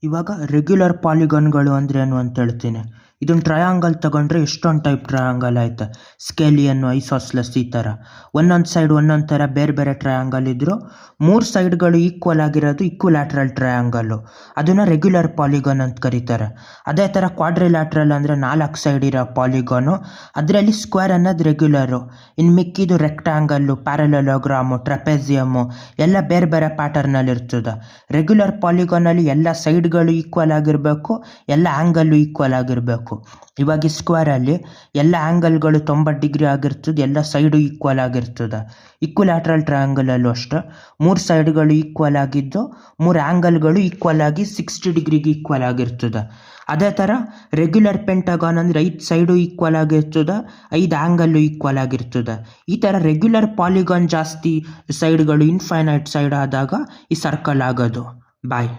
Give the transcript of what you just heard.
ಇವಾಗ ರೆಗ್ಯುಲರ್ ಪಾಲಿಗಾನ್ಗಳು ಅಂದ್ರೇನು ಅಂತ ಹೇಳ್ತೀನಿ. ಇದೊಂದು ಟ್ರಯಾಂಗಲ್ ತಗೊಂಡ್ರೆ ಎಷ್ಟೊಂದು ಟೈಪ್ ಟ್ರಯಾಂಗಲ್ ಐತೆ. ಸ್ಕೇಲಿಯನ್ನು, ಐಸೋಸ್ಲೆಸ್, ಈ ಥರ ಒಂದೊಂದು ಸೈಡ್ ಒಂದೊಂದು ಥರ ಬೇರೆ ಬೇರೆ ಟ್ರಯಾಂಗಲ್ ಇದ್ದರು 3 ಸೈಡ್ಗಳು ಈಕ್ವಲ್ ಆಗಿರೋದು ಇಕ್ವಿಲ್ಯಾಟ್ರಲ್ ಟ್ರಯಾಂಗಲ್ಲು. ಅದನ್ನು ರೆಗ್ಯುಲರ್ ಪಾಲಿಗಾನ್ ಅಂತ ಕರೀತಾರೆ. ಅದೇ ಥರ ಕ್ವಾಡ್ರಿಲ್ಯಾಟ್ರಲ್ ಅಂದರೆ 4 ಸೈಡ್ ಇರೋ ಪಾಲಿಗಾನು, ಅದರಲ್ಲಿ ಸ್ಕ್ವೇರ್ ಅನ್ನೋದು ರೆಗ್ಯುಲರು. ಇನ್ನು ಮಿಕ್ಕಿದು ರೆಕ್ಟ್ಯಾಂಗಲ್ಲು, ಪ್ಯಾರಲಲೋಗ್ರಾಮು, ಟ್ರಪೆಜಿಯಮ್ಮು ಎಲ್ಲ ಬೇರೆ ಬೇರೆ ಪ್ಯಾಟರ್ನಲ್ಲಿ ಇರ್ತದೆ. ರೆಗ್ಯುಲರ್ ಪಾಲಿಗಾನಲ್ಲಿ ಎಲ್ಲ ಸೈಡ್ಗಳು ಈಕ್ವಲ್ ಆಗಿರಬೇಕು, ಎಲ್ಲ ಆ್ಯಂಗಲ್ಲು ಈಕ್ವಲ್ ಆಗಿರಬೇಕು. ಇವಾಗ ಈ ಸ್ಕ್ವೇರಲ್ಲಿ ಎಲ್ಲ ಆ್ಯಂಗಲ್ಗಳು 90 ಡಿಗ್ರಿ ಆಗಿರ್ತದೆ, ಎಲ್ಲ ಸೈಡು ಈಕ್ವಲ್ ಆಗಿರ್ತದೆ. ಇಕ್ವಿಲ್ಯಾಟ್ರಲ್ ಟ್ರಯಾಂಗಲಲ್ಲೂ ಅಷ್ಟೇ 3 ಸೈಡ್ಗಳು ಈಕ್ವಲ್ ಆಗಿದ್ದು 3 ಆ್ಯಂಗಲ್ಗಳು ಈಕ್ವಲ್ ಆಗಿ 60 ಡಿಗ್ರಿಗೆ ಈಕ್ವಲ್ ಆಗಿರ್ತದೆ. ಅದೇ ಥರ ರೆಗ್ಯುಲರ್ ಪೆಂಟಗಾನ್ ಅಂದರೆ 5 ಸೈಡು ಈಕ್ವಲ್ ಆಗಿರ್ತದೆ, 5 ಆ್ಯಂಗಲ್ಲು ಈಕ್ವಲ್ ಆಗಿರ್ತದೆ. ಈ ಥರ ರೆಗ್ಯುಲರ್ ಪಾಲಿಗಾನ್ ಜಾಸ್ತಿ ಸೈಡ್ಗಳು ಇನ್ಫೈನೈಟ್ ಸೈಡ್ ಆದಾಗ ಈ ಸರ್ಕಲ್ ಆಗೋದು. ಬಾಯ್.